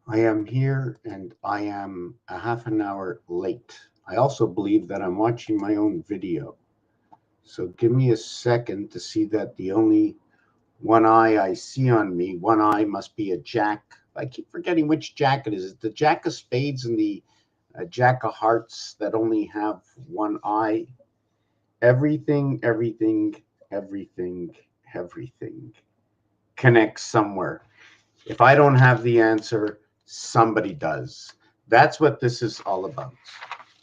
I am here and I am a half an hour late. I also believe that I'm watching my own video. So give me a second to see that the only one eye I see on me, one eye must be a jack. I keep forgetting which jack it is. It's the jack of spades and the jack of hearts that only have one eye. Everything, everything, everything, everything connects somewhere. If I don't have the answer, somebody does. That's what this is all about.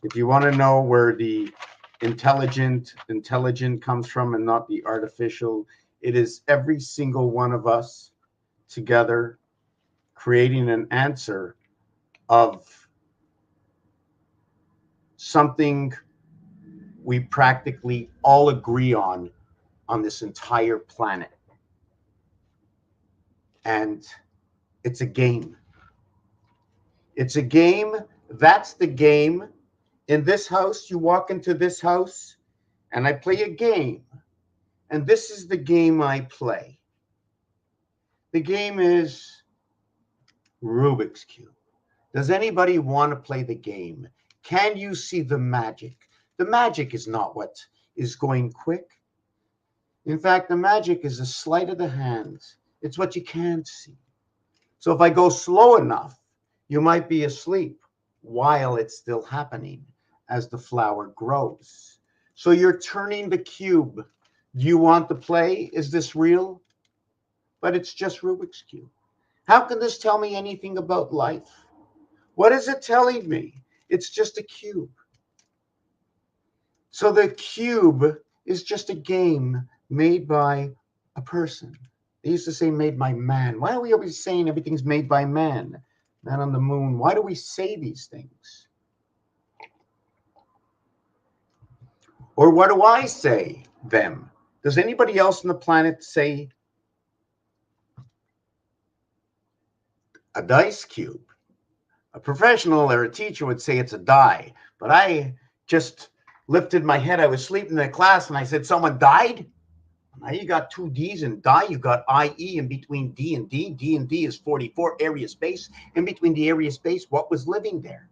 If you want to know where the intelligent comes from and not the artificial, it is every single one of us together creating an answer of something we practically all agree on this entire planet. And it's a game. It's a game. That's the game. In this house, you walk into this house and I play a game. And this is the game I play. The game is Rubik's Cube. Does anybody want to play the game? Can you see the magic? The magic is not what is going quick. In fact, the magic is a sleight of the hands. It's what you can't see. So if I go slow enough, you might be asleep while it's still happening as the flower grows. So you're turning the cube. Do you want to play? Is this real? But it's just Rubik's Cube. How can this tell me anything about life? What is it telling me? It's just a cube. So the cube is just a game made by a person. They used to say made by man. Why are we always saying everything's made by man? Man on the moon. Why do we say these things? Or what do I say them? Does anybody else on the planet say a dice cube? A professional or a teacher would say it's a die, but I just lifted my head. I was sleeping in the class and I said, someone died? Now you got two D's in die. You got IE in between D and D. D and D is 44 area space. In between the area space, what was living there?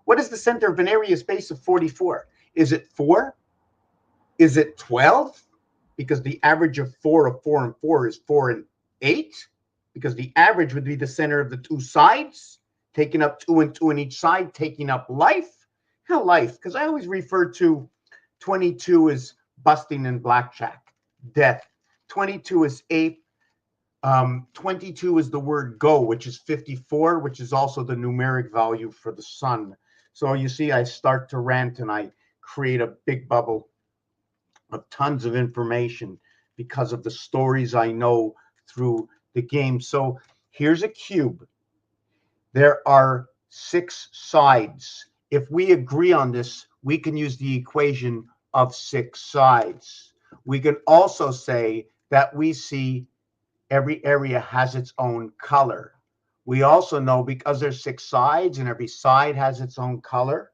What is the center of an area space of 44? Is it 4? Is it 12? Because the average of 4 and 4 is 4 and 8. Because the average would be the center of the two sides, taking up 2 and 2 on each side, taking up life. How life? Because I always refer to 22 as busting in blackjack, death. 22 is ape. 22 is the word go, which is 54, which is also the numeric value for the sun. So you see, I start to rant and I create a big bubble of tons of information because of the stories I know through the game. So here's a cube. There are 6 sides. If we agree on this, we can use the equation of 6 sides. We can also say that we see every area has its own color. We also know because there's 6 sides and every side has its own color,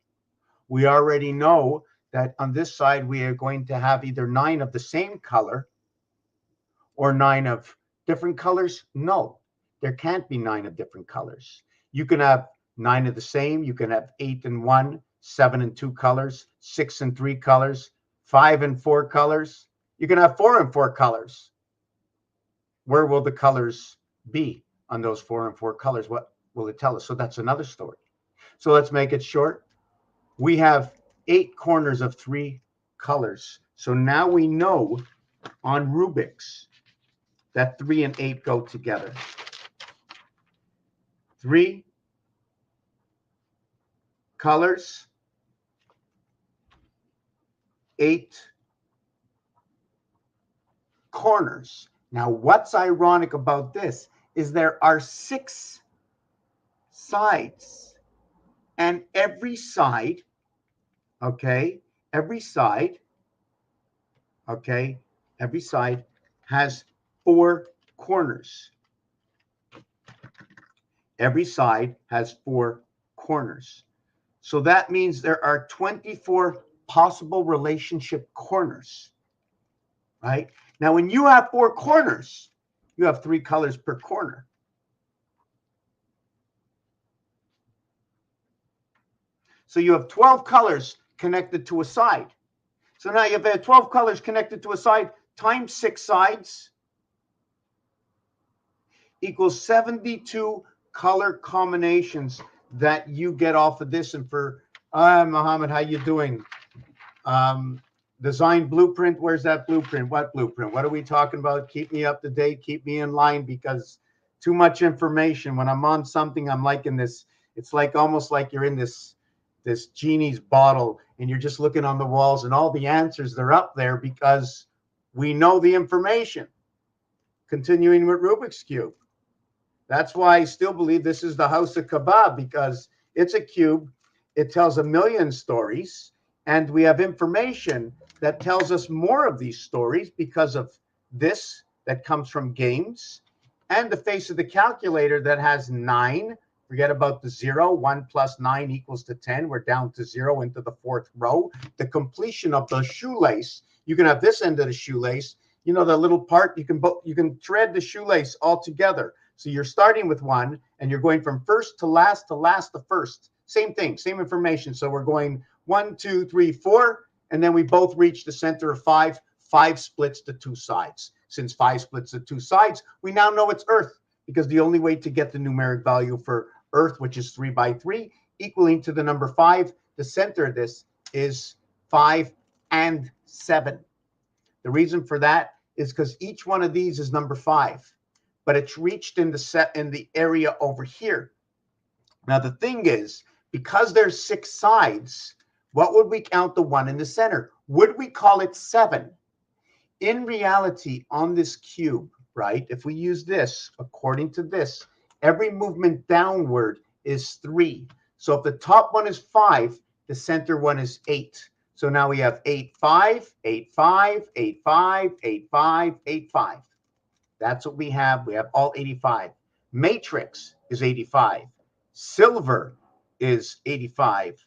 we already know that on this side we are going to have either 9 of the same color or 9 of different colors. No, there can't be 9 of different colors. You can have 9 of the same. You can have 8 and 1, 7 and 2 colors, 6 and 3 colors, 5 and 4 colors. You can have 4 and 4 colors. Where will the colors be on those 4 and 4 colors? What will it tell us? So that's another story. So let's make it short. We have 8 corners of 3 colors. So now we know on Rubik's that 3 and 8 go together. 3 colors, 8 corners. Now, what's ironic about this is there are 6 sides, and every side, okay, every side has 4 corners. Every side has 4 corners. So that means there are 24 possible relationship corners, right? Now, when you have 4 corners, you have 3 colors per corner. So you have 12 colors connected to a side. So now you have 12 colors connected to a side times 6 sides equals 72 color combinations that you get off of this. And for Mohammed, how you doing? Design blueprint. Where's that blueprint? What blueprint? What are we talking about? Keep me up to date. Keep me in line, because too much information. When I'm on something, I'm like in this. It's like almost like you're in this genie's bottle, and you're just looking on the walls, and all the answers, they're up there because we know the information. Continuing with Rubik's Cube. That's why I still believe this is the house of kebab, because it's a cube. It tells a million stories, and we have information that tells us more of these stories because of this that comes from games, and the face of the calculator that has 9. Forget about the 0. 1 plus 9 equals to 10. We're down to 0 into the 4th row. The completion of the shoelace. You can have this end of the shoelace. You know, the little part, you can thread the shoelace all together. So you're starting with 1, and you're going from first to last to first. Same thing, same information. So we're going 1, 2, 3, 4, and then we both reach the center of 5. 5 splits to 2 sides. Since 5 splits to 2 sides, we now know it's Earth, because the only way to get the numeric value for Earth, which is 3 by 3, equaling to the number 5, the center of this is 5 and 7. The reason for that is because each one of these is number 5, but it's reached in the area over here. Now the thing is, because there's 6 sides, what would we count the 1 in the center? Would we call it 7? In reality, on this cube, right, if we use this, according to this, every movement downward is 3. So if the top one is 5, the center one is 8. So now we have 8, 5, 8, 5, 8, 5, 8, 5, 8, 5. That's what we have. We have all 85. Matrix is 85. Silver is 85.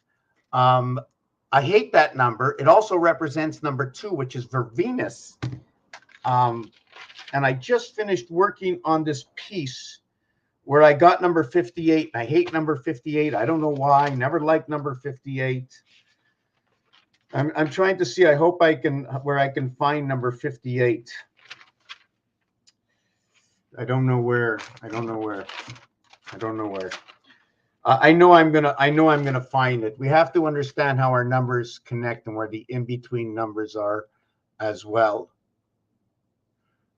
I hate that number. It also represents number 2, which is for Venus. And I just finished working on this piece where I got number 58. I hate number 58. I don't know why. I never liked number 58. I'm trying to see. I hope I can find number 58. I don't know where. I know I'm gonna find it. We have to understand how our numbers connect and where the in-between numbers are as well.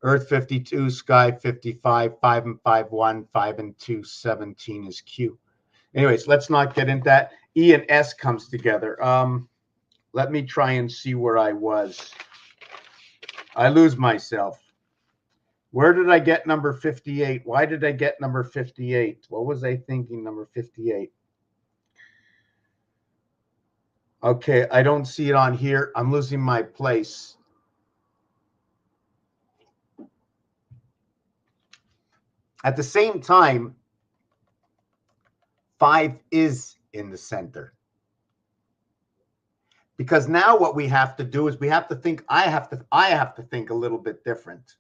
Earth 52, sky 55, 5 and 5, 1, 5 and 2, 17 is Q. Anyways, let's not get into that. E and S comes together. Let me try and see where I was. I lose myself. Where did I get number 58? Why did I get number 58? What was I thinking, number 58? Okay, I don't see it on here. I'm losing my place. At the same time, 5 is in the center. Because now what we have to do is we have to think, I have to think a little bit different.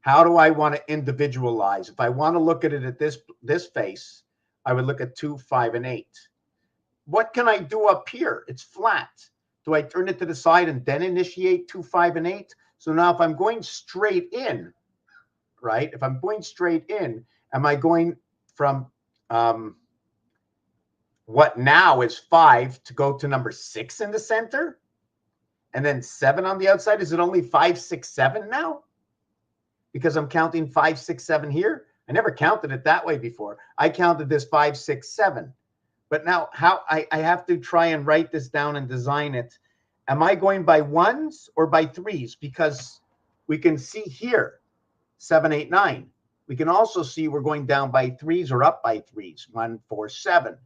How do I want to individualize? If I want to look at it at this face, I would look at 2, 5, and 8. What can I do up here? It's flat. Do I turn it to the side and then initiate 2, 5, and 8? So now if I'm going straight in, right? If I'm going straight in, am I going from what now is 5 to go to number 6 in the center? And then 7 on the outside? Is it only 5, 6, 7 now? Because I'm counting 5, 6, 7 here. I never counted it that way before. I counted this 5, 6, 7. But now how I have to try and write this down and design it. Am I going by 1s or by 3s? Because we can see here 7, 8, 9. We can also see we're going down by 3s or up by 3s. 1, 4, 7.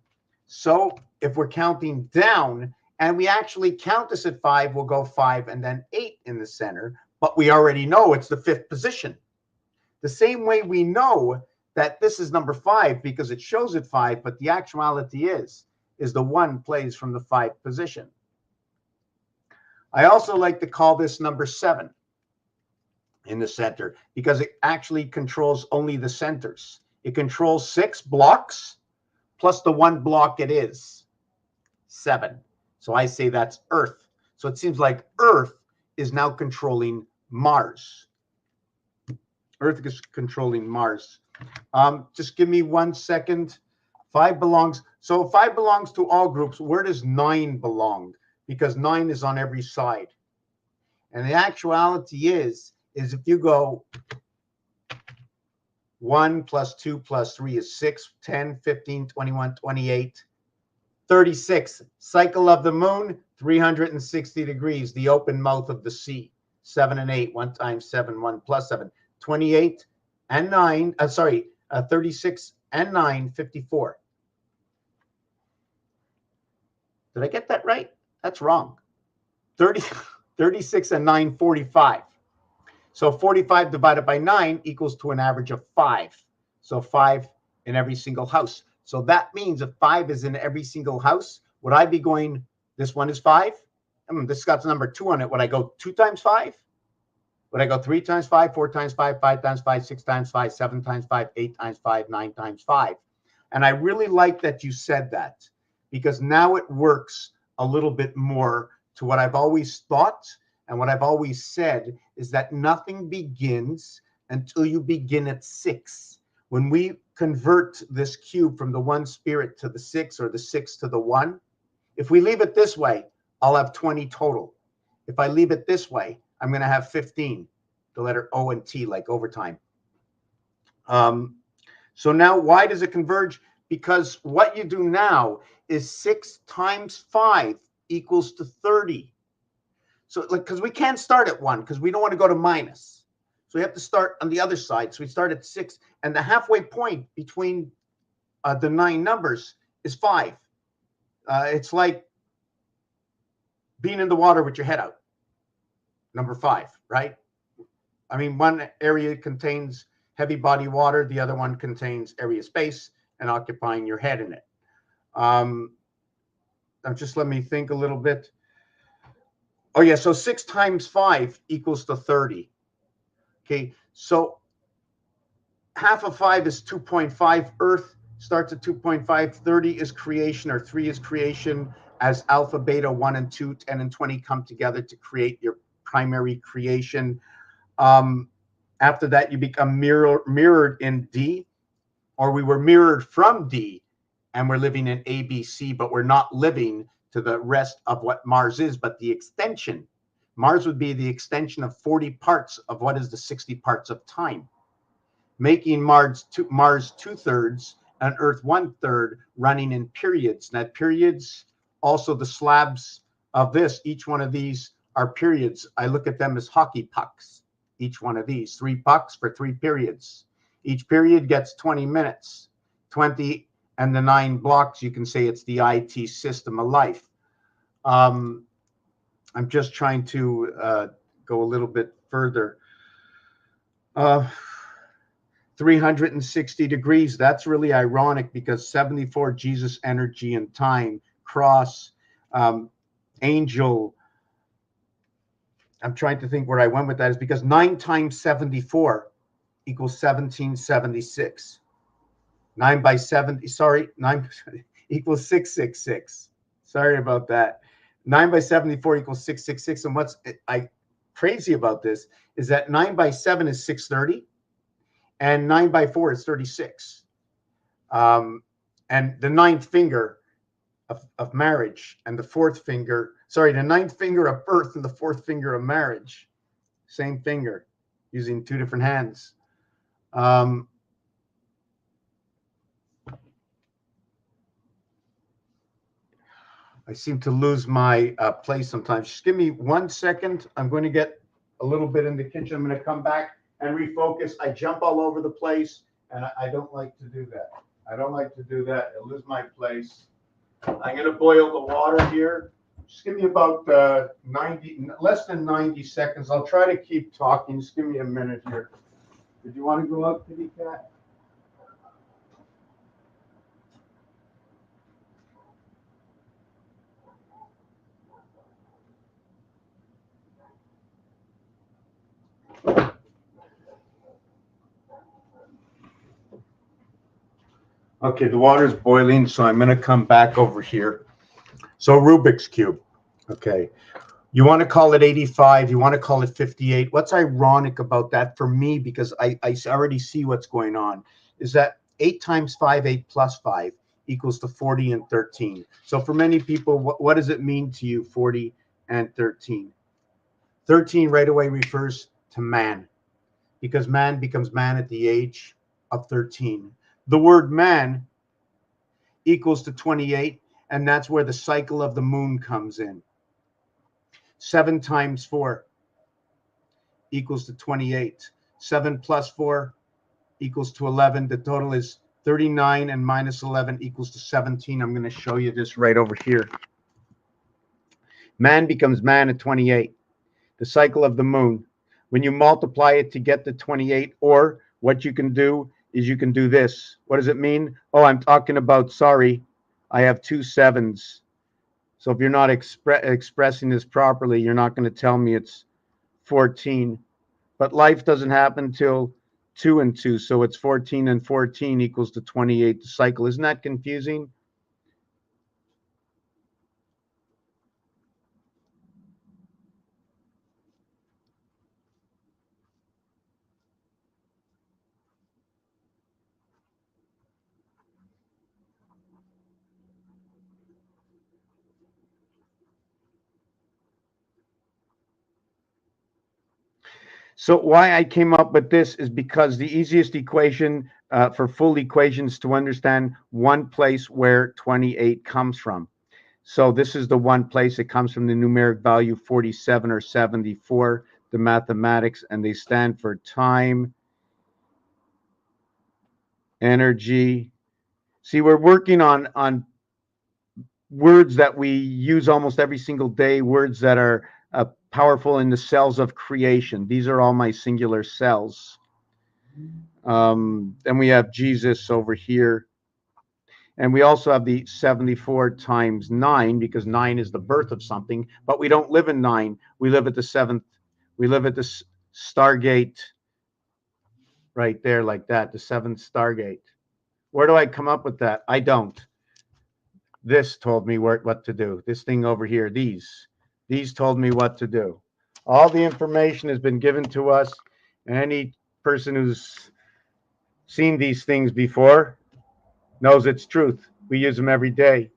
So if we're counting down and we actually count this at 5, we'll go 5 and then 8 in the center. But we already know it's the 5th position. The same way we know that this is number 5 because it shows it 5, but the actuality is the 1 plays from the 5th position. I also like to call this number 7 in the center because it actually controls only the centers. It controls 6 blocks plus the 1 block it is. 7. So I say that's Earth. So it seems like Earth is now controlling Mars. Earth is controlling Mars. Just give me 1 second. 5 belongs. So 5 belongs to all groups. Where does 9 belong? Because 9 is on every side. And the actuality is if you go 1 plus 2 plus 3 is 6, 10, 15, 21, 28, 36. Cycle of the moon, 360 degrees. The open mouth of the sea. 7 and 8. 1 times 7, 1 plus 7. 28 and 9. 36 and 9, 54. Did I get that right? That's wrong. 36 and 9, 45. So 45 divided by 9 equals to an average of 5. So 5 in every single house. So that means if 5 is in every single house, would I be going, this one is 5? This got the number 2 on it. Would I go 2 times 5? Would I go 3 times 5, 4 times 5, 5 times 5, 6 times 5, 7 times 5, 8 times 5, 9 times 5? And I really like that you said that, because now it works a little bit more to what I've always thought and what I've always said, is that nothing begins until you begin at 6. When we convert this cube from the 1 spirit to the 6, or the 6 to the 1, if we leave it this way, I'll have 20 total. If I leave it this way, I'm going to have 15, the letter O and T, like overtime. So now why does it converge? Because what you do now is 6 times 5 equals to 30. So because we can't start at 1, because we don't want to go to minus. So we have to start on the other side. So we start at 6. And the halfway point between the 9 numbers is 5. It's like being in the water with your head out. Number 5, right? I mean, one area contains heavy body water. The other one contains area space and occupying your head in it. Just let me think a little bit. Oh, yeah. So 6 times 5 equals to 30. Okay. So half of 5 is 2.5. Earth starts at 2.5. 30 is creation, or 3 is creation, as alpha, beta, 1 and 2, 10 and 20 come together to create your primary creation. After that, you become mirrored in D, or we were mirrored from D, and we're living in A, B, C, but we're not living to the rest of what Mars is, but the extension. Mars would be the extension of 40 parts of what is the 60 parts of time, making Mars 2/3 and Earth 1/3, running in periods. Now, periods, also the slabs of this, each one of these are periods. I look at them as hockey pucks. Each one of these, 3 pucks for 3 periods. Each period gets 20 minutes. 20 and the 9 blocks, you can say it's the IT system of life. I'm just trying to go a little bit further. 360 degrees, that's really ironic, because 74, Jesus, energy and time, cross, angel. I'm trying to think where I went with that, is because 9 times 74 equals 1776. 9 by 70, sorry, 9 equals 666. Sorry about that. 9 by 74 equals 666. And what's crazy about this is that 9 by 7 is 630, and 9 by 4 is 36. And the 9th finger of marriage, and the 4th finger, sorry, the 9th finger of birth and the 4th finger of marriage, same finger, using 2 different hands. I seem to lose my place sometimes. Just give me 1 second. I'm going to get a little bit in the kitchen. I'm going to come back and refocus. I jump all over the place, and I don't like to do that. I don't like to do that. I'll lose my place. I'm going to boil the water here. Just give me about less than 90 seconds. I'll try to keep talking. Just give me a minute here. Did you want to go out, kitty cat? Okay, the water's boiling, so I'm going to come back over here. So Rubik's Cube, okay. You want to call it 85, you want to call it 58. What's ironic about that for me, because I already see what's going on, is that 8 times 5, 8 plus 5 equals to 40 and 13. So for many people, what does it mean to you, 40 and 13? 13 right away refers to man, because man becomes man at the age of 13. The word man equals to 28, and that's where the cycle of the moon comes in. 7 times 4 equals to 28. 7 plus 4 equals to 11. The total is 39, and minus 11 equals to 17. I'm going to show you this right over here. Man becomes man at 28. The cycle of the moon. When you multiply it to get to 28, or what you can do is you can do this. What does it mean? Oh, I'm talking about, sorry, I have 2 sevens. So if you're not expressing this properly, you're not going to tell me it's 14. But life doesn't happen till 2 and 2. So it's 14 and 14 equals to 28, the cycle. Isn't that confusing? So why I came up with this is because the easiest equation for full equations to understand one place where 28 comes from. So this is the one place it comes from, the numeric value 47 or 74, the mathematics, and they stand for time, energy. See, we're working on words that we use almost every single day, words that are powerful in the cells of creation. These are all my singular cells. Then we have Jesus over here. And we also have the 74 times 9, because 9 is the birth of something, but we don't live in 9. We live at the 7th. We live at the Stargate right there, like that, the 7th Stargate. Where do I come up with that? I don't. This told me what to do. This thing over here, these told me what to do. All the information has been given to us, and any person who's seen these things before knows it's truth. We use them every day.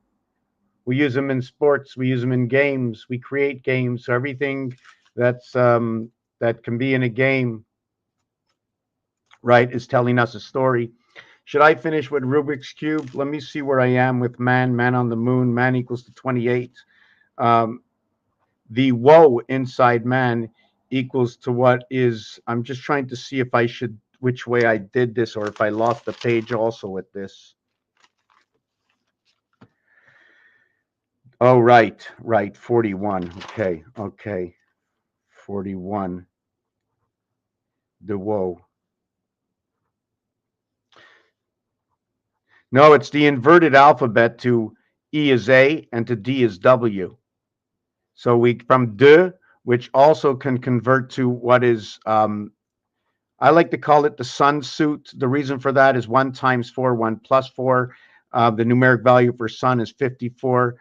We use them in sports. We use them in games. We create games. So everything that's that can be in a game, right, is telling us a story. Should I finish with Rubik's Cube? Let me see where I am with man. Man on the moon. Man equals to 28. The woe inside man equals to what is, I'm just trying to see if I should, which way I did this, or if I lost the page also with this. Oh, right, 41. Okay, 41. The woe. No, it's the inverted alphabet. To E is A and to D is W. So we, from de, which also can convert to what is, I like to call it the sun suit. The reason for that is 1 times 4, 1 plus 4. The numeric value for sun is 54.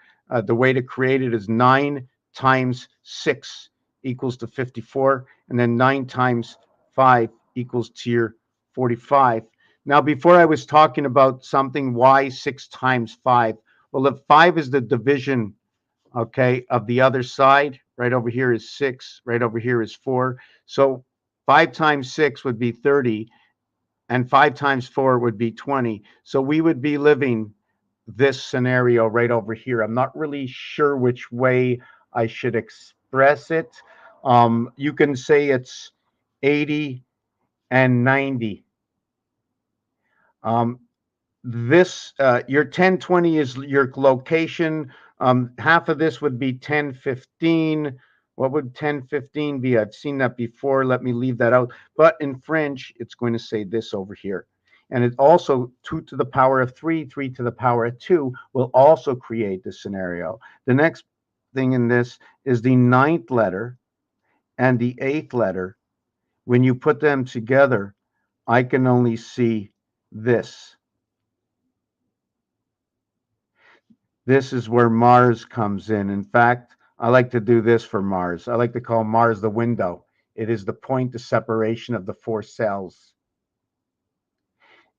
The way to create it is 9 times 6 equals to 54. And then 9 times 5 equals to your 45. Now, before I was talking about something, why 6 times 5? Well, if 5 is the division, okay, of the other side, right over here is 6, right over here is 4. So 5 times 6 would be 30, and 5 times 4 would be 20. So we would be living this scenario right over here. I'm not really sure which way I should express it. You can say it's 80 and 90. This your 1020 is your location. Half of this would be 1015. What would 1015 be? I've seen that before. Let me leave that out. But in French, it's going to say this over here. And it also 2 to the power of 3, 3 to the power of 2 will also create this scenario. The next thing in this is the 9th letter and the 8th letter. When you put them together, I can only see this. This is where Mars comes in. In fact, I like to do this for Mars. I like to call Mars the window. It is the point of separation of the four cells.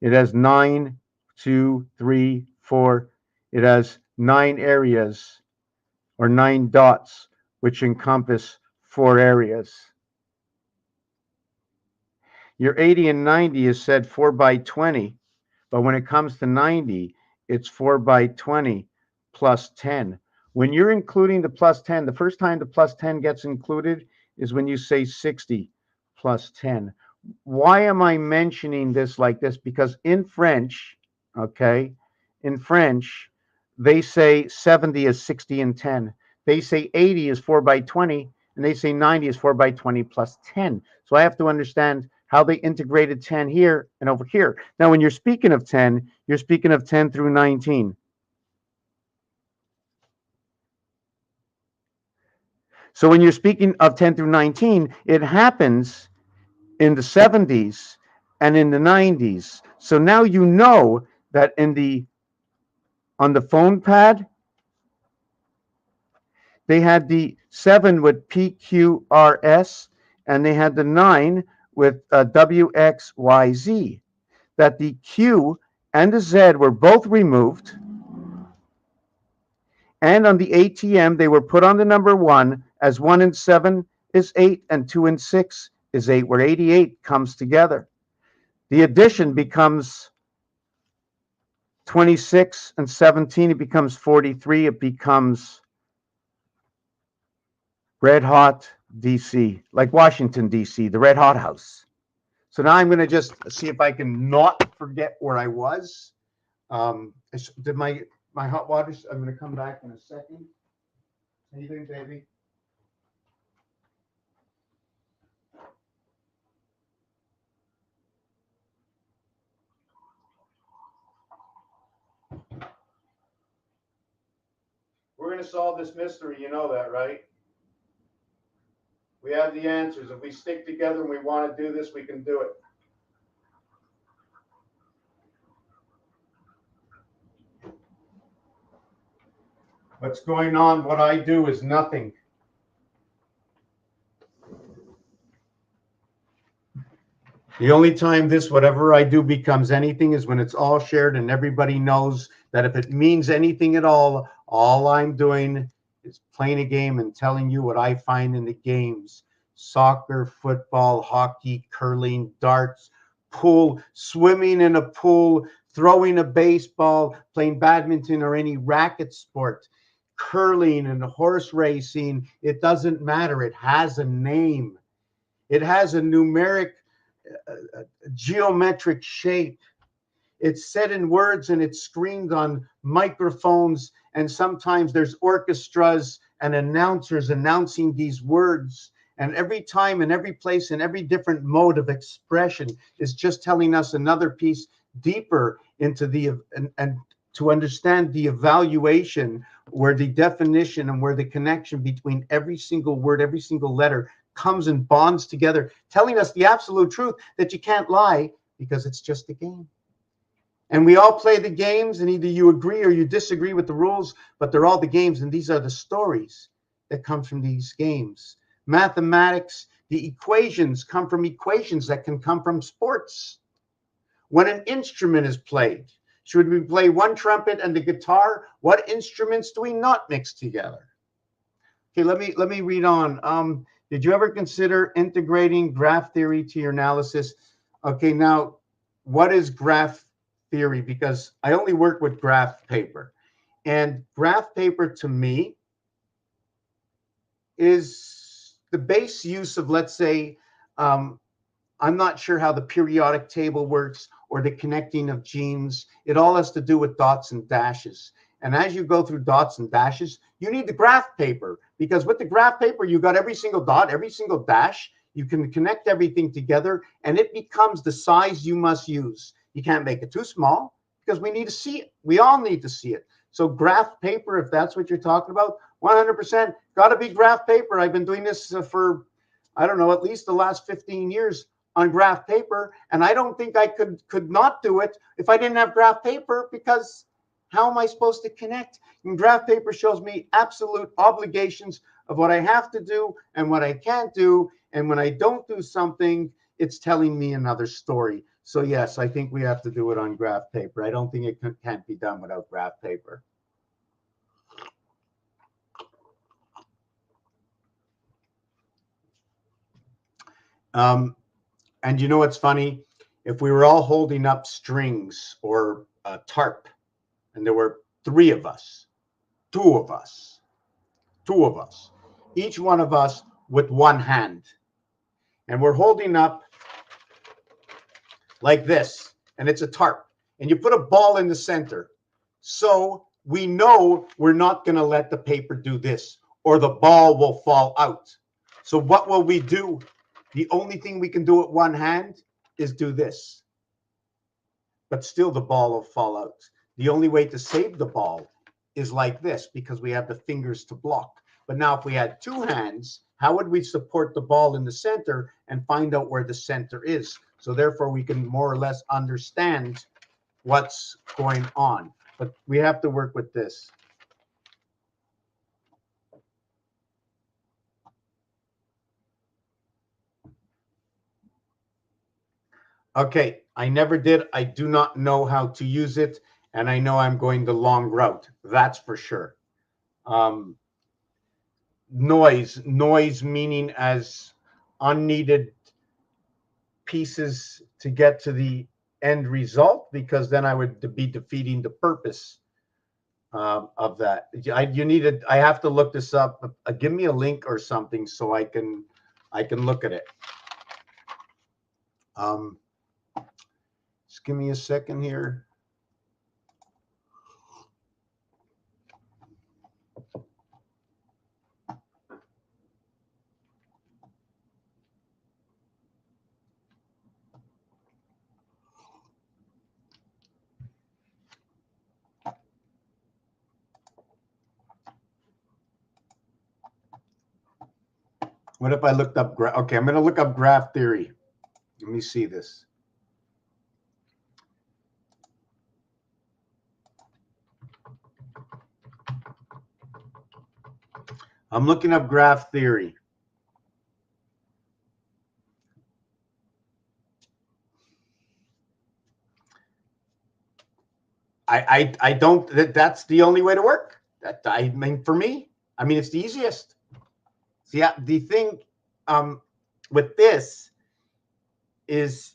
It has 9, 2, 3, 4. It has 9 areas or 9 dots, which encompass 4 areas. Your 80 and 90 is said 4 by 20, but when it comes to 90, it's 4 by 20 plus 10. When you're including the plus 10, the first time the plus 10 gets included is when you say 60 plus 10. Why am I mentioning this like this? Because in French, okay, in French, they say 70 is 60 and 10. They say 80 is 4 by 20, and they say 90 is 4 by 20 plus 10. So I have to understand how they integrated 10 here and over here. Now, when you're speaking of 10, you're speaking of 10 through 19. So when you're speaking of 10 through 19, it happens in the 70s and in the 90s. So now you know that on the phone pad, they had the 7 with PQRS, and they had the 9 with WXYZ. That the Q and the Z were both removed, and on the ATM they were put on the number 1, as 1 and 7 is 8 and 2 and 6 is 8, where 88 comes together. The addition becomes 26 and 17, it becomes 43, it becomes Red Hot DC, like Washington DC, the Red Hot House. So now I'm going to just see if I can not forget where I was. Did my hot water? I'm going to come back in a second. Anything, baby? We're going to solve this mystery. You know that, right? We have the answers. If we stick together and we want to do this, we can do it. What's going on? What I do is nothing. The only time whatever I do becomes anything is when it's all shared and everybody knows that if it means anything at all I'm doing is playing a game and telling you what I find in the games. Soccer, football, hockey, curling, darts, pool, swimming in a pool, throwing a baseball, playing badminton or any racket sport, curling and horse racing. It doesn't matter. It has a name. It has a numeric a geometric shape. It's said in words and it's screamed on microphones, and sometimes there's orchestras and announcers announcing these words. And every time and every place and every different mode of expression is just telling us another piece deeper into and to understand the evaluation, where the definition and where the connection between every single word, every single letter comes and bonds together, telling us the absolute truth that you can't lie because it's just a game. And we all play the games, and either you agree or you disagree with the rules, but they're all the games, and these are the stories that come from these games. Mathematics, the equations come from equations that can come from sports. When an instrument is played, should we play one trumpet and the guitar? What instruments do we not mix together? Okay, let me read on. Did you ever consider integrating graph theory to your analysis? Okay, now, what is graph theory? Because I only work with graph paper. And graph paper to me is the base use of, let's say, I'm not sure how the periodic table works or the connecting of genes. It all has to do with dots and dashes. And as you go through dots and dashes, you need the graph paper, because with the graph paper, you got every single dot, every single dash. You can connect everything together, and it becomes the size you must use. You can't make it too small because we need to see it. We all need to see it. So graph paper, if that's what you're talking about, 100% got to be graph paper. I've been doing this for, I don't know, at least the last 15 years on graph paper, and I don't think I could not do it if I didn't have graph paper, because How am I supposed to connect? And graph paper shows me absolute obligations of what I have to do and what I can't do. And when I don't do something, it's telling me another story. So yes, I think we have to do it on graph paper. I don't think it can't be done without graph paper. And you know what's funny? If we were all holding up strings or a tarp, and there were 3 of us, 2 of us, each one of us with one hand, and we're holding up like this, and it's a tarp, and you put a ball in the center. So we know we're not going to let the paper do this, or the ball will fall out. So what will we do? The only thing we can do with one hand is do this. But still the ball will fall out. The only way to save the ball is like this, because we have the fingers to block. But now if we had 2 hands, how would we support the ball in the center and find out where the center is? So therefore we can more or less understand what's going on. But we have to work with this. Okay, I never did. I do not know how to use it, and I know I'm going the long route. That's for sure. Noise meaning as unneeded pieces to get to the end result, because then I would be defeating the purpose of that. I have to look this up. Give me a link or something so I can look at it. Just give me a second here. What if I looked up okay, I'm going to look up graph theory. Let me see this. I'm looking up graph theory. I don't, that's the only way to work. I mean, for me, I mean, it's the easiest. See, the thing with this is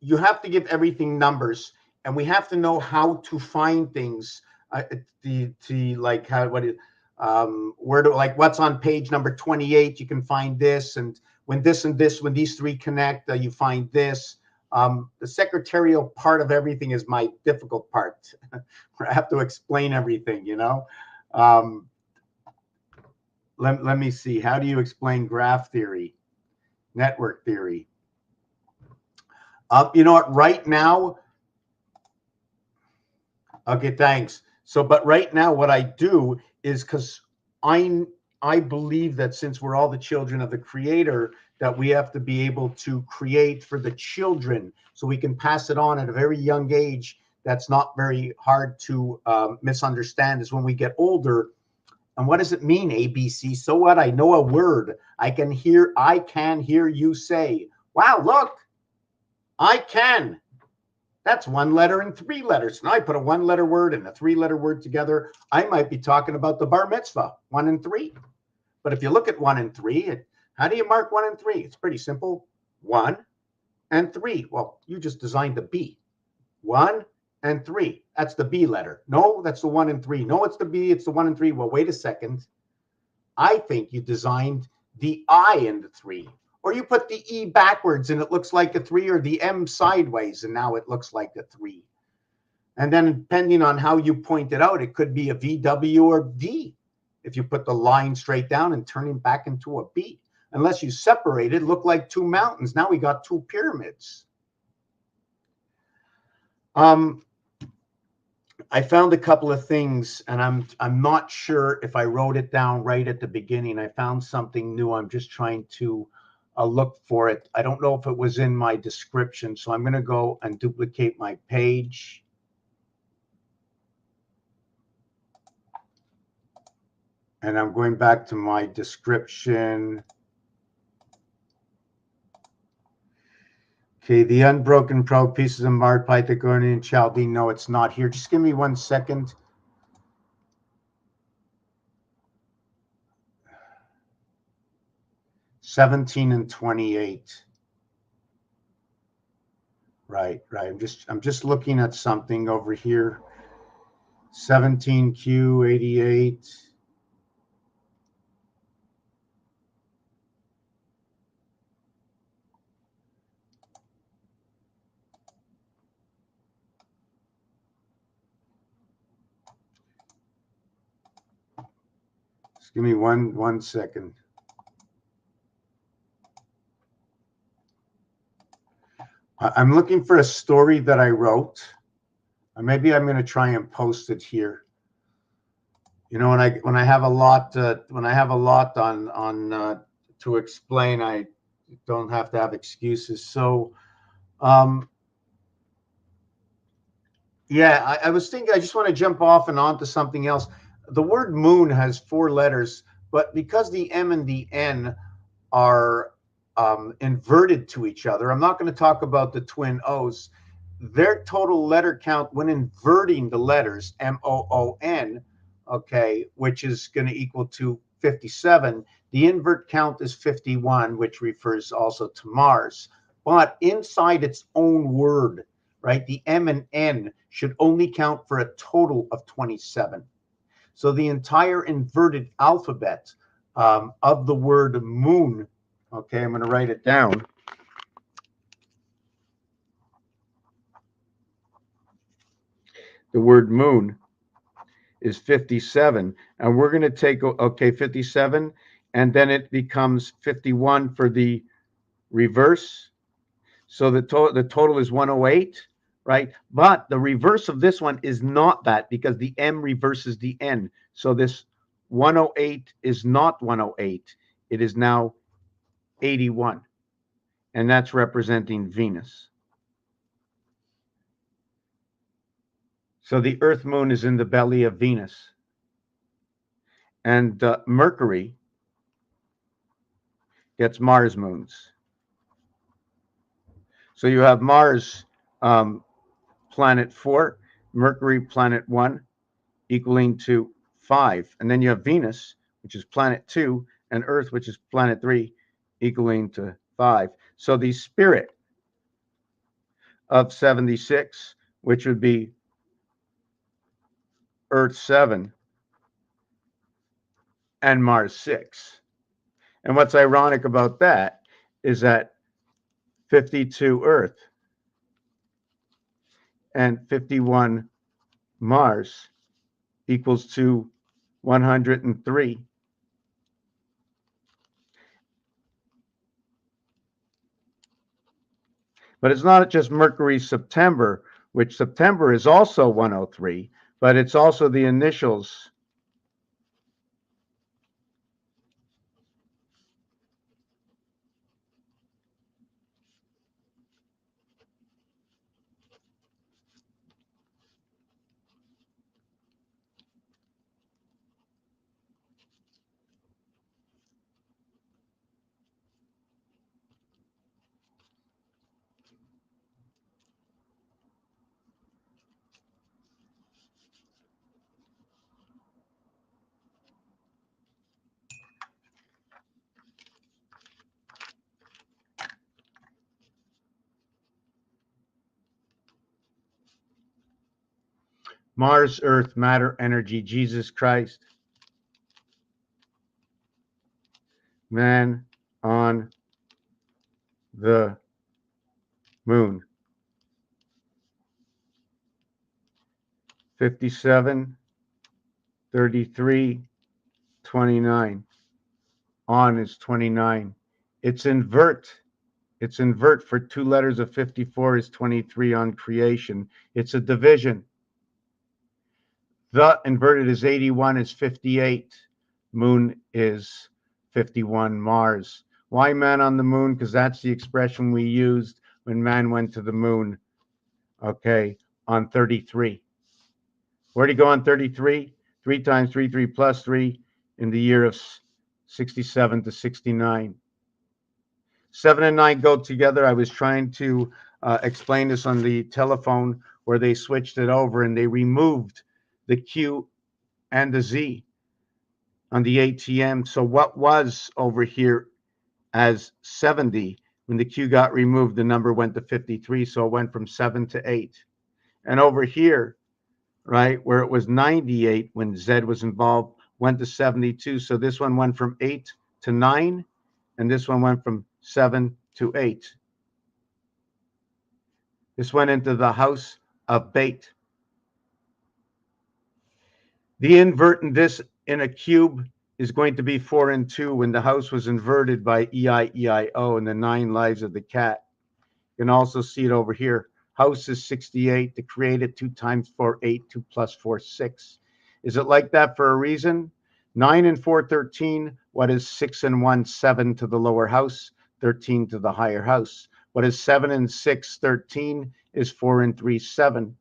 you have to give everything numbers, and we have to know how to find things. Like how, where to, like what's on page number 28, you can find this, and when this and this, when these 3 connect, you find this. The secretarial part of everything is my difficult part. Where I have to explain everything, you know. Let me see. How do you explain graph theory, network theory? You know what? Right now, okay, thanks. So, but right now, what I do is, because I believe that since we're all the children of the Creator, that we have to be able to create for the children, so we can pass it on at a very young age. That's not very hard to misunderstand. Is when we get older. And what does it mean, ABC? So what? I know a word. I can hear you say, wow, look, I can. That's 1 letter and 3 letters. Now I put a 1-letter word and a 3-letter word together. I might be talking about the bar mitzvah, 1 and 3. But if you look at 1 and 3, how do you mark 1 and 3? It's pretty simple. 1 and 3. Well, you just designed the B. 1 and 3. That's the B letter. No, that's the 1 and 3. No, it's the B. It's the 1 and 3. Well, wait a second. I think you designed the I in the 3. Or you put the E backwards and it looks like a 3, or the M sideways and now it looks like a 3. And then depending on how you point it out, it could be a VW or D. If you put the line straight down and turn it back into a B. Unless you separate it, look like 2 mountains. Now we got 2 pyramids. I found a couple of things, and I'm not sure if I wrote it down right at the beginning. I found something new. I'm just trying to look for it. I don't know if it was in my description, so I'm going to go and duplicate my page. And I'm going back to my description. Okay, the unbroken probe pieces of marred Pythagorean Chaldean. No, it's not here. Just give me 1 second. $17 and $28. Right. I'm just looking at something over here. 17Q88. Just give me one second. I'm looking for a story that I wrote. Maybe I'm going to try and post it here. You know, when I have a lot on to explain, I don't have to have excuses. So, yeah, I was thinking I just want to jump off and on to something else. The word moon has 4 letters, but because the M and the N are inverted to each other, I'm not going to talk about the twin O's. Their total letter count when inverting the letters, MOON, okay, which is going to equal to 57. The invert count is 51, which refers also to Mars. But inside its own word, right, the M and N should only count for a total of 27. So the entire inverted alphabet of the word moon, okay, I'm going to write it down. The word moon is 57, and we're going to take, okay, 57, and then it becomes 51 for the reverse. So the total is 108, right? But the reverse of this one is not that, because the M reverses the N. So this 108 is not 108. It is now 81, and that's representing Venus. So the Earth moon is in the belly of Venus. And Mercury gets Mars moons. So you have Mars, planet 4, Mercury, planet 1, equaling to 5. And then you have Venus, which is planet 2, and Earth, which is planet 3, equaling to 5. So the spirit of 76, which would be Earth 7 and Mars 6. And what's ironic about that is that 52 Earth and 51 Mars equals to 103. But it's not just Mercury's September, which September is also 103, but it's also the initials Mars, Earth, matter, energy, Jesus Christ, man on the moon. 57, 33, 29. On is 29. It's invert. It's invert for 2 letters of 54 is 23 on creation. It's a division. The inverted is 81 is 58. Moon is 51. Mars. Why man on the moon? Because that's the expression we used when man went to the moon. Okay, on 33. Where'd he go on 33? 3 times 3, 3 plus 3 in the year of 67 to 69. 7 and 9 go together. I was trying to explain this on the telephone where they switched it over and they removed the Q and the Z on the ATM. So what was over here as 70, when the Q got removed, the number went to 53. So it went from 7 to 8. And over here, right, where it was 98 when Z was involved, went to 72. So this one went from 8 to 9, and this one went from 7 to 8. This went into the house of bait. The invert in this in a cube is going to be 4 and 2 when the house was inverted by EIEIO and the 9 lives of the cat. You can also see it over here. House is 68. To create it, 2 times 4, 8. 2 plus 4, 6. Is it like that for a reason? 9 and 4, 13. What is 6 and 1, 7 to the lower house, 13 to the higher house. What is 7 and 6, 13 is 4 and 3, 7.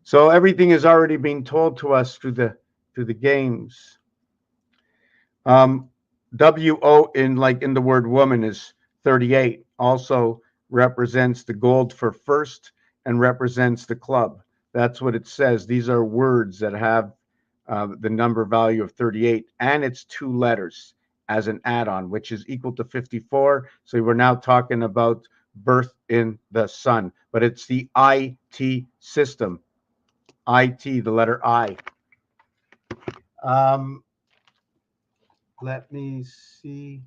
So everything is already being told to us through the games. WO in the word woman is 38. Also represents the gold for first and represents the club. That's what it says. These are words that have the number value of 38, and it's 2 letters as an add-on, which is equal to 54. So we're now talking about birth in the sun, but it's the IT system. IT, the letter I. Let me see.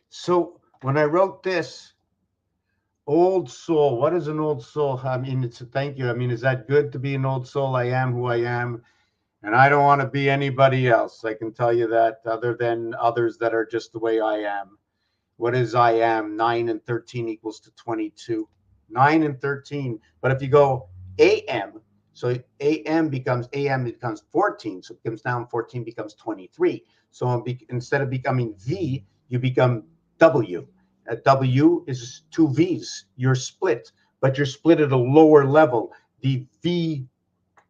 So when I wrote this, old soul, what is an old soul? I mean, it's a thank you. I mean, is that good to be an old soul? I am who I am, and I don't want to be anybody else. I can tell you that, other than others that are just the way I am. What is I am? 9 and 13 equals to 22. 9 and 13. But if you go AM, so AM becomes 14. So it comes down, 14 becomes 23. So instead of becoming V, you become W. W is 2 V's. You're split, but you're split at a lower level. The V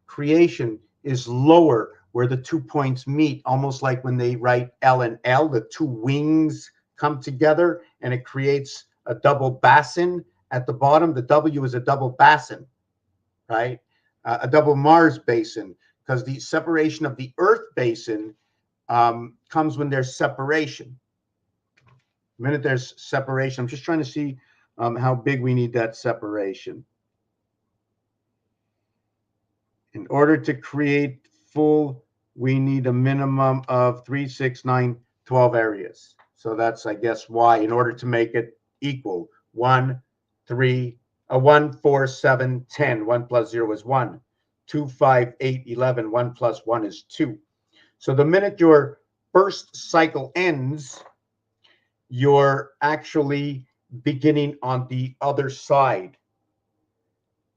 creation is lower where the 2 points meet, almost like when they write L and L, the 2 wings come together and it creates a double basin at the bottom. The W is a double basin, right? a double Mars basin, because the separation of the Earth basin comes when there's separation. The minute there's separation, I'm just trying to see how big we need that separation. In order to create full, we need a minimum of 3, 6, 9, 12 areas. So that's, I guess, why, in order to make it equal, 1, 4, 7, 10. 1 plus 0 is 1. 2, 5, 8, 11. 1 plus 1 is 2. So the minute your first cycle ends, you're actually beginning on the other side.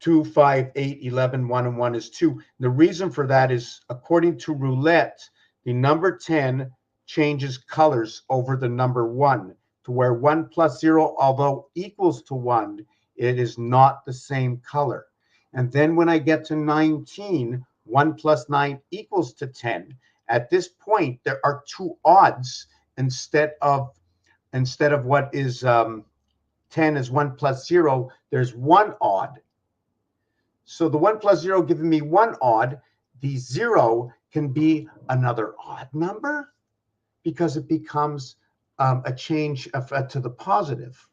2, 5, 8, 11, 1, and 1 is 2. The reason for that is, according to roulette, the number 10 changes colors over the number 1, to where 1 plus 0, although equals to 1, it is not the same color. And then when I get to 19, 1 plus 9 equals to 10. At this point, there are 2 odds instead of what is 10 is 1 plus 0, there's 1 odd. So the 1 plus 0 giving me 1 odd, the 0 can be another odd number because it becomes a change to the positive.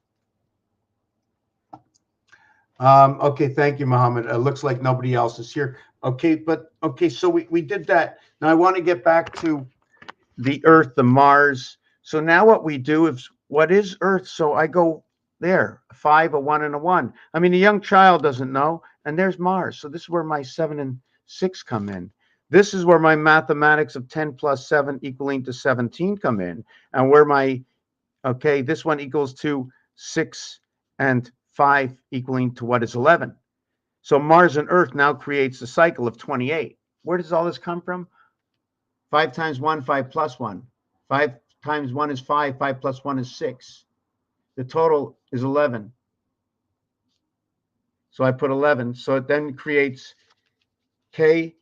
Okay, thank you, Mohammed. It looks like nobody else is here. Okay, so we did that. Now I want to get back to the Earth, the Mars. So now what we do is, what is Earth? So I go there, a 5, a 1, and a 1. I mean, a young child doesn't know. And there's Mars. So this is where my 7 and 6 come in. This is where my mathematics of 10 plus 7 equaling to 17 come in. And where my, okay, this one equals to 6 and 5 equaling to what is 11. So Mars and Earth now creates a cycle of 28. Where does all this come from? 5 times 1, 5 plus 1. 5 times 1 is 5. 5 plus 1 is 6. The total is 11. So I put 11. So it then creates K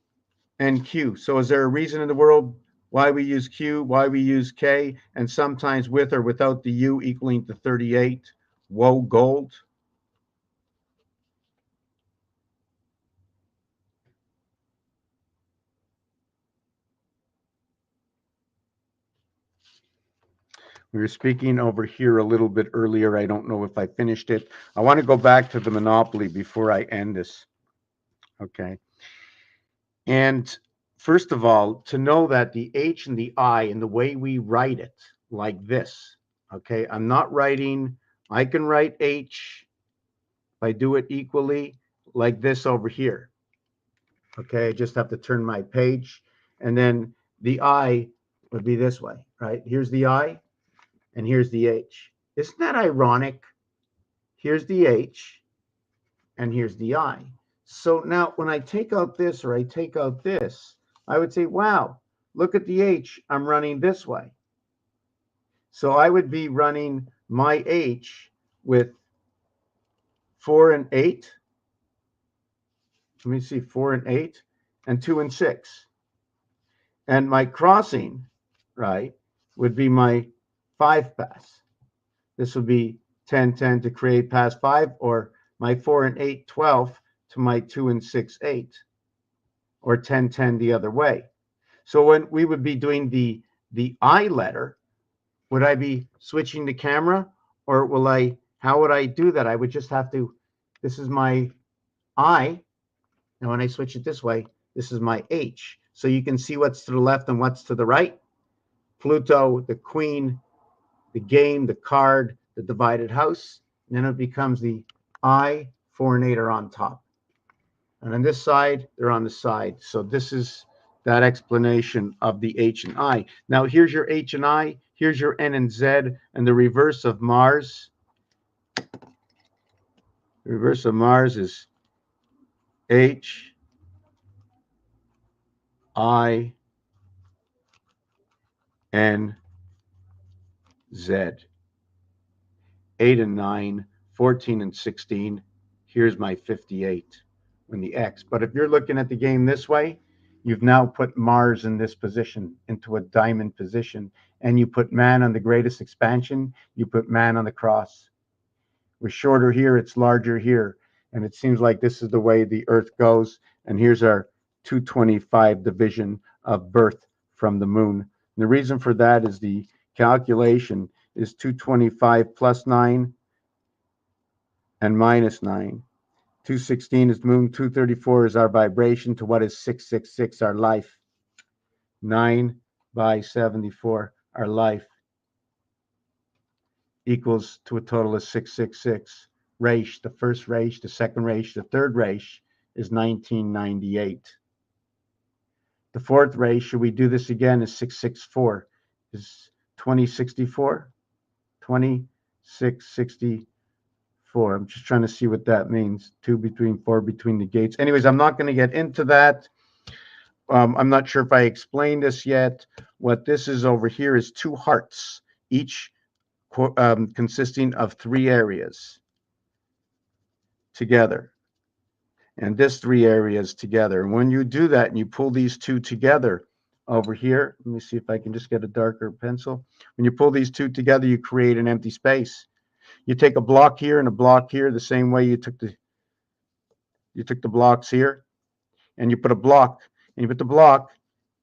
and Q. So is there a reason in the world why we use Q, why we use K, and sometimes with or without the U equaling to 38? Whoa, gold. We were speaking over here a little bit earlier. I don't know if I finished it. I want to go back to the monopoly before I end this. Okay. And first of all, to know that the H and the I and the way we write it like this, okay, I'm not writing, I can write H if I do it equally like this over here. Okay, I just have to turn my page, and then the I would be this way, right? Here's the I, and here's the H. Isn't that ironic? Here's the H, and here's the I. So now when I take out this or I take out this, I would say, wow, look at the H. I'm running this way. So I would be running my H with 4 and 8. Let me see, 4 and 8, and 2 and 6. And my crossing, right, would be my 5 pass. This would be 10, 10 to create pass 5, or my 4 and 8, 12 to my 2 and 6, 8, or 10, 10 the other way. So when we would be doing the I letter, would I be switching the camera, or how would I do that? I would just have to, this is my I, and when I switch it this way, this is my H. So you can see what's to the left and what's to the right. Pluto, the queen, the game, the card, the divided house. And then it becomes the I, 4 and 8 are on top. And on this side, they're on the side. So this is that explanation of the H and I. Now here's your H and I, here's your N and Z, and the reverse of Mars. The reverse of Mars is H, I, N, Z. 8 and 9, 14 and 16. Here's my 58 when the X. But if you're looking at the game this way, you've now put Mars in this position, into a diamond position, and you put man on the greatest expansion, you put man on the cross. We're shorter here, it's larger here. And it seems like this is the way the Earth goes. And here's our 225 division of birth from the moon. And the reason for that is the calculation is 225 plus 9 and minus 9. 216 is moon, 234 is our vibration to what is 666, our life. 9 by 74, our life, equals to a total of 666. Reich, the first Reich, the second Reich, the third Reich is 1998. The fourth Reich, should we do this again, is 664. Is 2064? 2664. I'm just trying to see what that means. 2 between 4 between the gates. Anyways, I'm not going to get into that. I'm not sure if I explained this yet. What this is over here is 2 hearts, each consisting of 3 areas together. And this 3 areas together. And when you do that and you pull these 2 together over here, let me see if I can just get a darker pencil. When you pull these 2 together, you create an empty space. You take a block here and a block here, the same way you took the blocks here, and you put a block, and you put the block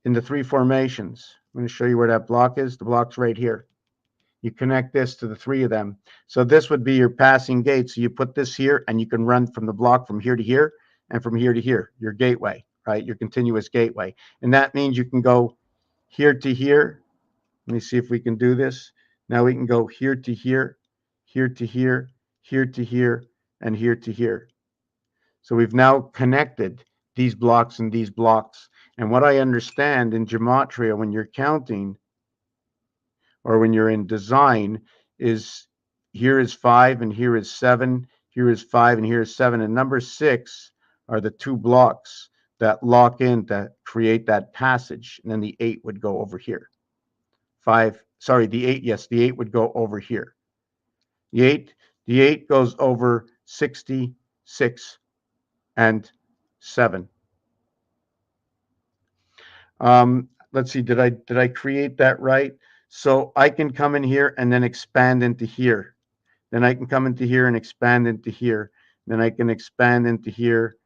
in the 3 formations. I'm going to show you where that block is. The block's right here. You connect this to the 3 of them. So this would be your passing gate. So you put this here, and you can run from the block from here to here and from here to here, your gateway, right? Your continuous gateway. And that means you can go here to here. Let me see if we can do this. Now we can go here to here, here to here, here to here, and here to here. So we've now connected these blocks and these blocks. And what I understand in gematria, when you're counting or when you're in design, is here is 5 and here is 7, here is 5 and here is 7. And number 6 are the 2 blocks that lock in, that create that passage. And then the 8 would go over here. The 8 would go over here. The 8 goes over 66 and 7. Let's see, did I create that right? So I can come in here and then expand into here. Then I can come into here and expand into here. Then I can expand into here,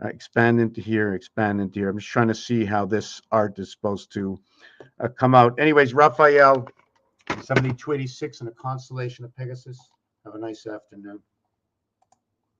expand into here, expand into here. I'm just trying to see how this art is supposed to come out. Anyways, Raphael, 7286 in the constellation of Pegasus. Have a nice afternoon.